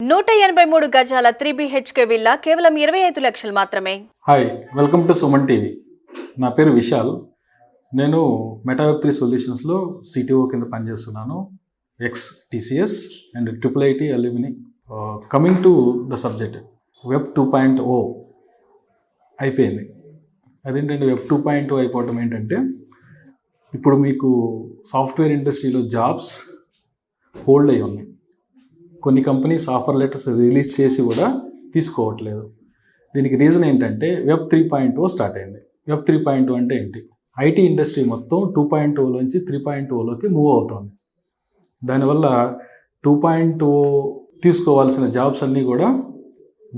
183 గజాల 3 BHK villa కేవలం 25 లక్షలు మాత్రమే. Hi, welcome to Suman TV. నా పేరు విశాల్. నేను మెటావెబ్3 సొల్యూషన్స్లో CTO కింద పనిచేస్తున్నాను. X TCS and IIIT alumni. Coming to the subject, web 2.0 అయిపోయింది. అదేంటంటే వెబ్ 2.0 అయిపోవటం ఏంటంటే, ఇప్పుడు మీకు సాఫ్ట్వేర్ ఇండస్ట్రీలో జాబ్స్ హోల్డ్ అయి ఉన్నాయి. కొన్ని కంపెనీస్ ఆఫర్ లెటర్స్ రిలీజ్ చేసి కూడా తీసుకోవట్లేదు. దీనికి రీజన్ ఏంటంటే వెబ్ 3.0 స్టార్ట్ అయింది. వెబ్ 3.0 అంటే ఏంటి? IT ఇండస్ట్రీ మొత్తం 2.0లోంచి 3.0లోకి మూవ్ అవుతుంది. దానివల్ల 2.0 తీసుకోవాల్సిన జాబ్స్ అన్నీ కూడా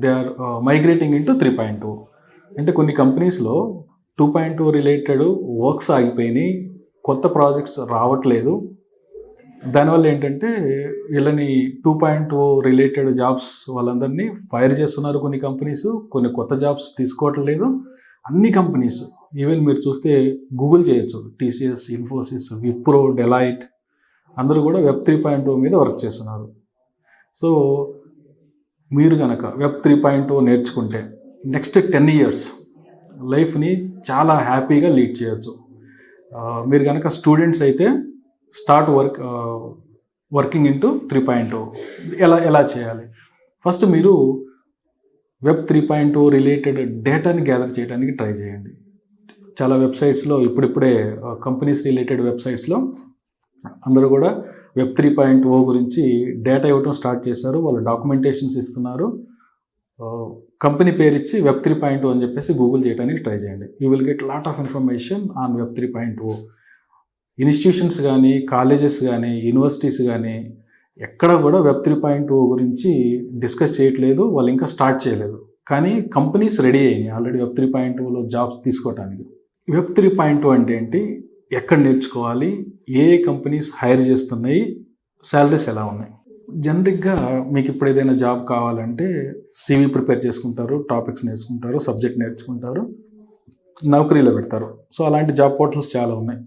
దే ఆర్ మైగ్రేటింగ్ ఇంటూ 3.0. అంటే కొన్ని కంపెనీస్లో 2.0 రిలేటెడ్ వర్క్స్ ఆగిపోయినాయి, కొత్త ప్రాజెక్ట్స్ రావట్లేదు. దానివల్ల ఏంటంటే వీళ్ళని 2.0 రిలేటెడ్ జాబ్స్ వాళ్ళందరినీ ఫైర్ చేస్తున్నారు కొన్ని కంపెనీస్. కొన్ని కొత్త జాబ్స్ తీసుకోవట్లేదు అన్ని కంపెనీస్. ఈవెన్ మీరు చూస్తే గూగుల్ చేయొచ్చు, TCS, ఇన్ఫోసిస్, విప్రో, డెలాయిట్ అందరూ కూడా వెబ్ 3.0 మీద వర్క్ చేస్తున్నారు. సో మీరు కనుక వెబ్ 3.0 నేర్చుకుంటే నెక్స్ట్ 10 years లైఫ్ని చాలా హ్యాపీగా లీడ్ చేయొచ్చు. మీరు కనుక స్టూడెంట్స్ అయితే స్టార్ట్ వర్కింగ్ ఇంటూ 3.0 ఎలా చేయాలి? ఫస్ట్ మీరు వెబ్ 3.0 రిలేటెడ్ డేటాని గ్యాదర్ చేయడానికి ట్రై చేయండి. చాలా వెబ్సైట్స్లో ఇప్పుడిప్పుడే కంపెనీస్ రిలేటెడ్ వెబ్సైట్స్లో అందరూ కూడా వెబ్ 3.0 గురించి డేటా ఇవ్వటం స్టార్ట్ చేశారు. వాళ్ళు డాక్యుమెంటేషన్స్ ఇస్తున్నారు. కంపెనీ పేరు ఇచ్చి వెబ్ 3.0 అని చెప్పేసి గూగుల్ చేయడానికి ట్రై చేయండి. You will get lot of information on web 3.0. Institutions కానీ, కాలేజెస్ కానీ, యూనివర్సిటీస్ కానీ ఎక్కడ కూడా వెబ్ 3.0 గురించి డిస్కస్ చేయట్లేదు, వాళ్ళు ఇంకా స్టార్ట్ చేయలేదు. కానీ కంపెనీస్ రెడీ అయినాయి ఆల్రెడీ వెబ్ 3.0లో జాబ్స్ తీసుకోవటానికి. వెబ్ 3.0 అంటే ఏంటి, ఎక్కడ నేర్చుకోవాలి, ఏ కంపెనీస్ హైర్ చేస్తున్నాయి, శాలరీస్ ఎలా ఉన్నాయి. జనరిక్గా మీకు ఇప్పుడు ఏదైనా జాబ్ కావాలంటే CV ప్రిపేర్ చేసుకుంటారు, టాపిక్స్ నేర్చుకుంటారు, సబ్జెక్ట్ నేర్చుకుంటారు, నౌకరీలో పెడతారు. సో అలాంటి జాబ్ పోర్టల్స్ చాలా ఉన్నాయి.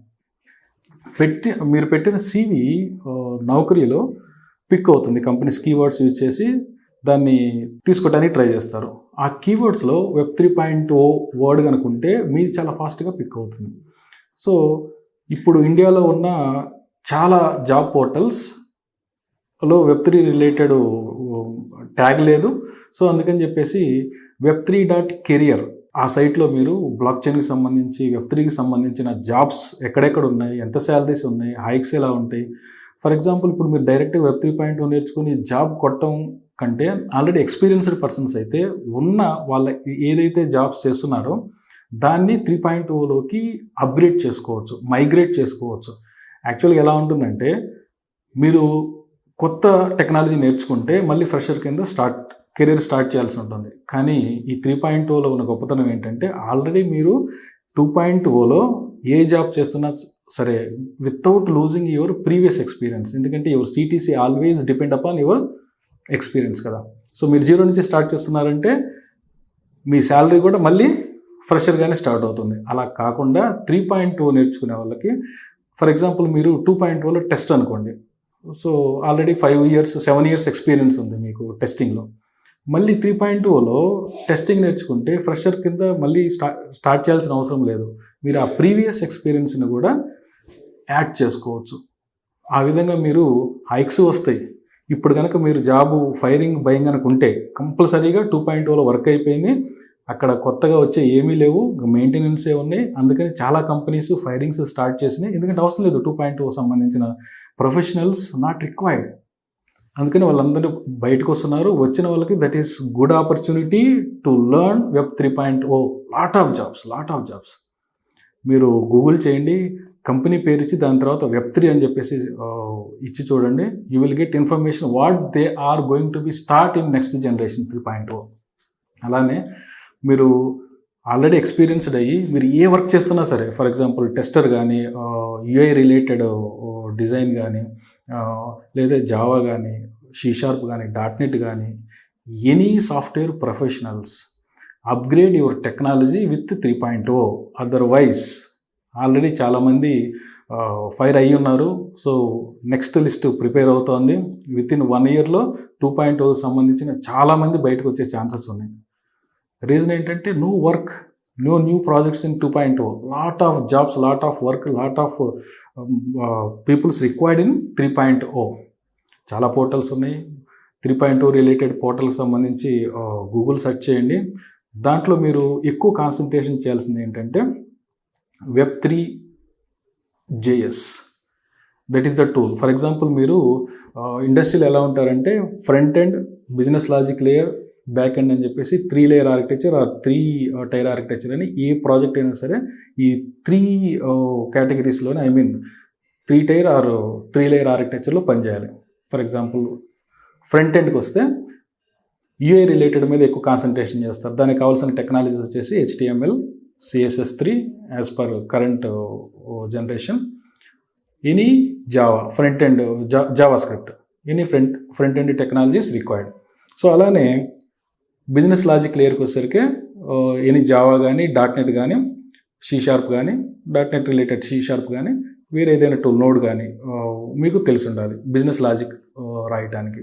మీరు పెట్టిన CV నౌకరీలో పిక్ అవుతుంది. కంపెనీస్ కీవర్డ్స్ యూజ్ చేసి దాన్ని తీసుకోవడానికి ట్రై చేస్తారు. ఆ కీవర్డ్స్లో వెబ్ 3.0 వర్డ్ కనుకుంటే మీది చాలా ఫాస్ట్గా పిక్ అవుతుంది. సో ఇప్పుడు ఇండియాలో ఉన్న చాలా జాబ్ పోర్టల్స్లో వెబ్ 3 రిలేటెడ్ ట్యాగ్ లేదు. సో అందుకని చెప్పేసి web3.career ఆ సైట్లో మీరు బ్లాక్ చైన్కి సంబంధించి వెబ్ 3కి సంబంధించిన జాబ్స్ ఎక్కడెక్కడ ఉన్నాయి, ఎంత శాలరీస్ ఉన్నాయి, హైక్స్ ఎలా ఉంటాయి. ఫర్ ఎగ్జాంపుల్ ఇప్పుడు మీరు డైరెక్ట్గా వెబ్ 3.0 నేర్చుకుని జాబ్ కొట్టడం కంటే ఆల్రెడీ ఎక్స్పీరియన్స్డ్ పర్సన్స్ అయితే ఉన్న వాళ్ళ ఏదైతే జాబ్స్ చేస్తున్నారో దాన్ని 3.0లోకి అప్గ్రేడ్ చేసుకోవచ్చు, మైగ్రేట్ చేసుకోవచ్చు. యాక్చువల్గా ఎలా ఉంటుందంటే, మీరు కొత్త టెక్నాలజీ నేర్చుకుంటే మళ్ళీ ఫ్రెషర్ కింద కెరీర్ స్టార్ట్ చేయాల్సి ఉంటుంది. కానీ ఈ 3.0లో ఉన్న గొప్పతనం ఏంటంటే, ఆల్రెడీ మీరు 2.0లో ఏ జాబ్ చేస్తున్నా సరే without losing your previous experience. ఎందుకంటే your CTC always depend upon your experience కదా. సో మీరు 0 నుంచి స్టార్ట్ చేస్తున్నారంటే మీ శాలరీ కూడా మళ్ళీ ఫ్రెషర్గానే స్టార్ట్ అవుతుంది. అలా కాకుండా 3.0 నేర్చుకునే వాళ్ళకి, ఫర్ ఎగ్జాంపుల్ మీరు 2.0లో టెస్ట్ అనుకోండి. సో ఆల్రెడీ 7 years ఎక్స్పీరియన్స్ ఉంది మీకు టెస్టింగ్లో. మళ్ళీ 3.0లో టెస్టింగ్ నేర్చుకుంటే ఫ్రెషర్ కింద మళ్ళీ స్టార్ట్ చేయాల్సిన అవసరం లేదు. మీరు ఆ ప్రీవియస్ ఎక్స్పీరియన్స్ని కూడా యాడ్ చేసుకోవచ్చు. ఆ విధంగా మీరు హైక్స్ వస్తాయి. ఇప్పుడు కనుక మీరు జాబు ఫైరింగ్ భయం కనుక ఉంటే కంపల్సరీగా 2.0లో వర్క్ అయిపోయింది. అక్కడ కొత్తగా వచ్చే ఏమీ లేవు, మెయింటెనెన్సే ఉన్నాయి. అందుకని చాలా కంపెనీస్ ఫైరింగ్స్ స్టార్ట్ చేసినాయి. ఎందుకంటే అవసరం లేదు 2.0 సంబంధించిన ప్రొఫెషనల్స్ నాట్ రిక్వైర్డ్. అందుకని వాళ్ళందరూ బయటకు వస్తున్నారు. వచ్చిన వాళ్ళకి that is good opportunity to learn web 3.0. Lot of jobs. మీరు గూగుల్ చేయండి, కంపెనీ పేరు ఇచ్చి దాని తర్వాత వెబ్ 3 అని చెప్పేసి ఇచ్చి చూడండి. You will get information what they are going to be start in next generation 3.0. అలానే మీరు ఆల్రెడీ ఎక్స్పీరియన్స్డ్ అయ్యి మీరు ఏ వర్క్ చేస్తున్నా సరే, ఫర్ ఎగ్జాంపుల్ టెస్టర్ కానీ, UI రిలేటెడ్ డిజైన్ కానీ, లేదా జావా కానీ, C# కానీ, .NET కానీ, any software professionals upgrade your technology with 3.0. Otherwise already చాలామంది ఫైర్ అయ్యి ఉన్నారు. సో నెక్స్ట్ లిస్ట్ ప్రిపేర్ అవుతోంది. విత్ ఇన్ 1 ఇయర్లో 2.0 సంబంధించిన చాలామంది బయటకు వచ్చే ఛాన్సెస్ ఉన్నాయి. రీజన్ ఏంటంటే no new projects in 2.0, lot of jobs, lot of work, lot of people's required in 3.0. చాలా పోర్టల్స్ ఉన్నాయి. 3.0 రిలేటెడ్ పోర్టల్కి సంబంధించి గూగుల్ సెర్చ్ చేయండి. దాంట్లో మీరు ఎక్కువ కాన్సన్ట్రేషన్ చేయాల్సింది ఏంటంటే Web3.js. That is the tool. For example మీరు ఇండస్ట్రీలో ఎలా ఉంటారంటే front end, business logic layer, back end అని చెప్పేసి 3 layer architecture are 3 tyre architecture అని ఏ ప్రాజెక్ట్ అయినా సరే ఈ 3 కేటగిరీస్లోనే 3 టైర్ ఆర్ 3 లేయర్ ఆర్కిటెక్చర్లో పనిచేయాలి. ఫర్ ఎగ్జాంపుల్ ఫ్రంట్ ఎండ్కి వస్తే యూఐ రిలేటెడ్ మీద ఎక్కువ కాన్సన్ట్రేషన్ చేస్తారు. దానికి కావాల్సిన టెక్నాలజీస్ వచ్చేసి HTML, CSS3 as per current generation, any Java front end, Java script, any front end technologies required. So అలానే బిజినెస్ లాజిక్ లేయర్కి వచ్చేసరికి ఎనీ జావా కానీ, .NET కానీ, C# కానీ, .NET రిలేటెడ్ C# కానీ, వేరే ఏదైనా టూల్, నోడ్ కానీ మీకు తెలిసి ఉండాలి బిజినెస్ లాజిక్ రాయడానికి.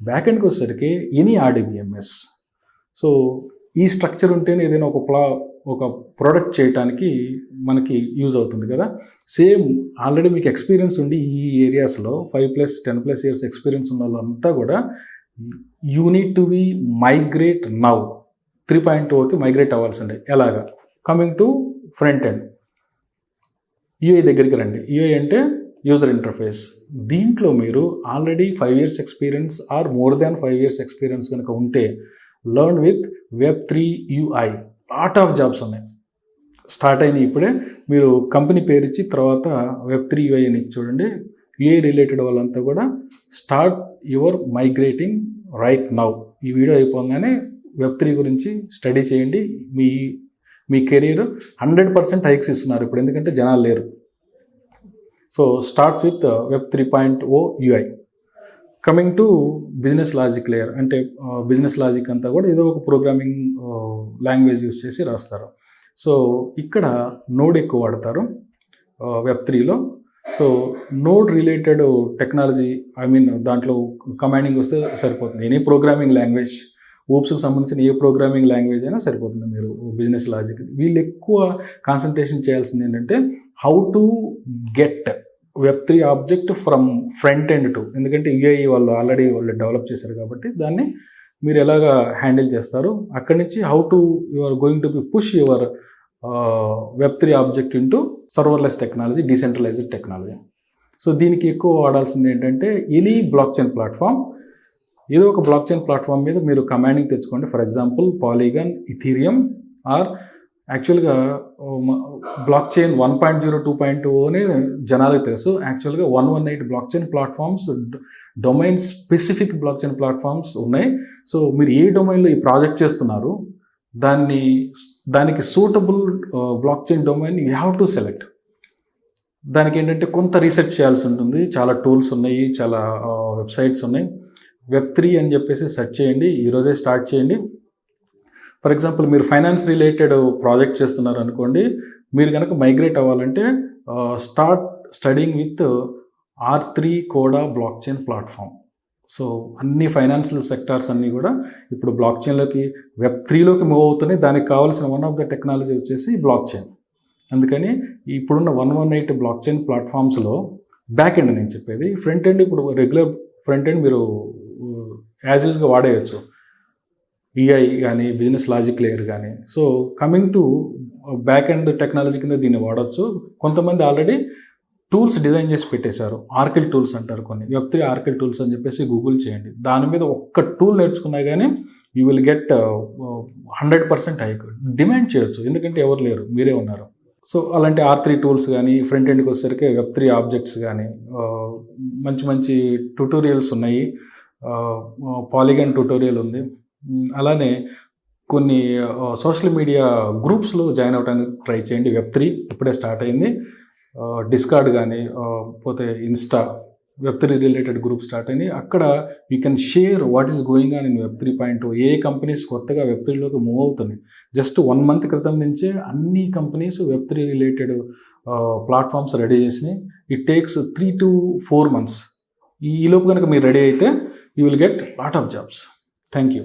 బ్యాక్ ఎండ్కి వచ్చేసరికి ఎనీ RDBMS. సో ఈ స్ట్రక్చర్ ఉంటేనే ఏదైనా ఒక ప్రోడక్ట్ చేయడానికి మనకి యూజ్ అవుతుంది కదా. సేమ్ ఆల్రెడీ మీకు ఎక్స్పీరియన్స్ ఉండి ఈ ఏరియాస్లో 5+ 10+ ఇయర్స్ ఎక్స్పీరియన్స్ ఉన్న వాళ్ళంతా కూడా you need to be migrate now. 3.0కి మైగ్రేట్ అవ్వాల్సిందే. ఎలాగా? Coming to front end, UI దగ్గరికి రండి. యూఐ అంటే యూజర్ ఇంటర్ఫేస్. దీంట్లో మీరు already 5 years experience or more than 5 years experience కనుక ఉంటే learn with Web3 UI. Lot of jobs ఉన్నాయి, స్టార్ట్ అయినాయి ఇప్పుడే. మీరు కంపెనీ పేరు ఇచ్చి తర్వాత Web3 UI అని చూడండి. యూఐ రిలేటెడ్ వాళ్ళంతా కూడా start your migrating right now. ఈ వీడియో అయిపోగానే Web3 గురించి స్టడీ చేయండి. మీ కెరీర్ 100% హైక్స్ ఇస్తున్నారు ఇప్పుడు, ఎందుకంటే జనాలు లేరు. So starts with Web3.0 UI. Coming to business logic layer అంటే బిజినెస్ లాజిక్ అంతా కూడా ఏదో ఒక ప్రోగ్రామింగ్ లాంగ్వేజ్ యూస్ చేసి రాస్తారు. సో ఇక్కడ నోడ్ ఎక్కువ వాడతారు Web3లో. సో నోడ్ రిలేటెడ్ టెక్నాలజీ, దాంట్లో కమాండింగ్ వస్తే సరిపోతుంది. ఎనీ ప్రోగ్రామింగ్ లాంగ్వేజ్, ఓప్స్కి సంబంధించిన ఏ ప్రోగ్రామింగ్ లాంగ్వేజ్ అయినా సరిపోతుంది మీరు బిజినెస్ లాజిక్. వీళ్ళు ఎక్కువ కాన్సన్ట్రేషన్ చేయాల్సింది ఏంటంటే how to get Web3 object from front end to, ఎందుకంటే యూఐ వాళ్ళు ఆల్రెడీ డెవలప్ చేశారు కాబట్టి దాన్ని మీరు ఎలాగా హ్యాండిల్ చేస్తారు. అక్కడి నుంచి how to you are going to be push your Web3 object into serverless technology, decentralised technology. So దీనికి ఎక్కువ వాడాల్సింది ఏంటంటే ఎనీ బ్లాక్ చైన్ ప్లాట్ఫామ్, ఏదో ఒక బ్లాక్ చైన్ ప్లాట్ఫామ్ మీద మీరు కమాండింగ్ తెచ్చుకోండి. For example Polygon, Ethereum or యాక్చువల్గా బ్లాక్ చైన్ 1.0, 2.0 అనే జనాలకు తెలుసు. యాక్చువల్గా 118 blockchain platforms, domain specific blockchain platforms ఉన్నాయి. సో మీరు ఏ డొమైన్లో ఈ ప్రాజెక్ట్ చేస్తున్నారు దానికి suitable blockchain domain you have to select. దానికి ఏంటంటే కొంత రీసెర్చ్ చేయాల్సి ఉంటుంది. చాలా టూల్స్ ఉన్నాయి, చాలా వెబ్సైట్స్ ఉన్నాయి. Web3 అని చెప్పేసి సెర్చ్ చేయండి, ఈరోజే స్టార్ట్ చేయండి. ఫర్ ఎగ్జాంపుల్ మీరు ఫైనాన్స్ రిలేటెడ్ ప్రాజెక్ట్ చేస్తున్నారు అనుకోండి, మీరు కనుక మైగ్రేట్ అవ్వాలంటే start studying with R3 coda block chain platform. So అన్ని ఫైనాన్షియల్ సెక్టార్స్ అన్నీ కూడా ఇప్పుడు బ్లాక్ చైన్లోకి Web3లోకి మూవ్ అవుతున్నాయి. దానికి కావాల్సిన వన్ ఆఫ్ ద టెక్నాలజీ వచ్చేసి బ్లాక్ చైన్. అందుకని ఇప్పుడున్న 118 బ్లాక్ చైన్ ప్లాట్ఫామ్స్లో బ్యాక్ ఎండ్ నేను చెప్పేది. ఫ్రంట్ ఎండ్ ఇప్పుడు రెగ్యులర్ ఫ్రంట్ ఎండ్ మీరు యాజ్ యూజ్గా వాడేయచ్చు, ఈఐ కానీ, బిజినెస్ లాజిక్ లేయర్ కానీ. So coming to back end technology కింద దీన్ని వాడచ్చు. కొంతమంది ఆల్రెడీ టూల్స్ డిజైన్ చేసి పెట్టేశారు, ఆర్కిల్ టూల్స్ అంటారు కొన్ని. Web3 ఆర్కిల్ టూల్స్ అని చెప్పేసి గూగుల్ చేయండి. దాని మీద ఒక్క టూల్ నేర్చుకున్నా కానీ you will get 100% hike. Demand చేయొచ్చు, ఎందుకంటే ఎవరు లేరు, మీరే ఉన్నారు. సో అలాంటి R3 టూల్స్ కానీ, ఫ్రంట్ ఎండ్కి వచ్చేసరికి Web3 ఆబ్జెక్ట్స్ కానీ, మంచి మంచి ట్యూటోరియల్స్ ఉన్నాయి. పాలిగాన్ ట్యూటోరియల్ ఉంది. అలానే కొన్ని సోషల్ మీడియా గ్రూప్స్లో జాయిన్ అవ్వడానికి ట్రై చేయండి. Web3 ఇప్పుడే స్టార్ట్ అయింది. డిస్కార్డ్ కానీ, పోతే Insta, Web3 related group start అయింది. అక్కడ you can share what is going on in Web3.0. A companies కొత్తగా Web3లోకి మూవ్ అవుతున్నాయి. జస్ట్ 1 month క్రితం నుంచే అన్ని companies Web3 related platforms ready చేసి ఇట్ టేక్స్ 3 to 4 months. ఈ లోపు కనుక మీరు రెడీ అయితే you will get lot of jobs. Thank you.